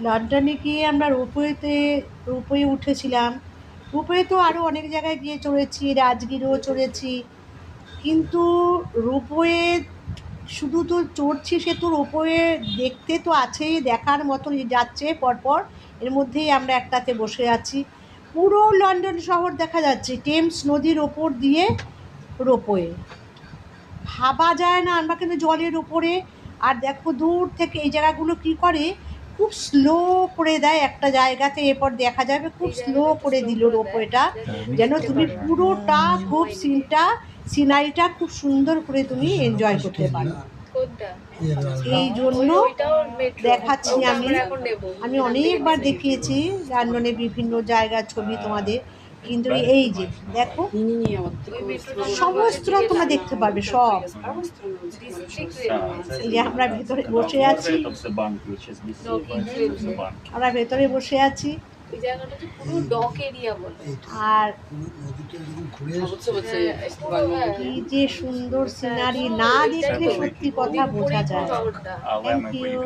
লন্ডনে গিয়ে আমরা রোপওয়ে উঠেছিলাম। রোপওয়ে তো আরও অনেক জায়গায় গিয়ে চড়েছি, রাজগিরেও চড়েছি। কিন্তু রোপওয়ে শুধু তো চড়ছি, সে তো রোপওয়ে দেখতে তো আছেই, দেখার মতন যাচ্ছে পরপর। এর মধ্যেই আমরা একটাতে বসে আছি, পুরো লন্ডন শহর দেখা যাচ্ছে টেমস নদীর ওপর দিয়ে রোপওয়ে। ভাবা যায় না, আমরা কিন্তু জলের ওপরে। আর দেখো দূর থেকে এই জায়গাগুলো কী করে, খুব স্লো করে দেয় একটা জায়গাতে, এরপর দেখা যাবে খুব স্লো করে দিল রোপওয়েটা, যেন তুমি পুরোটা খুব সিনারিটা খুব সুন্দর করে তুমি এনজয় করতে পারো। এই জন্য দেখাচ্ছি আমি। আমি অনেকবার দেখিয়েছি লন্ডনে বিভিন্ন জায়গার ছবি তোমাদের, কিন্তু এই যে দেখো সমস্তটা তোমরা দেখতে পারবে সব। এই যে আমরা ভেতরে বসে আছি, আমরা ভেতরে বসে আছি। আর কি যে সুন্দর সিনারি, না দেখলে সত্যি কথা বোঝা যায়। Thank you.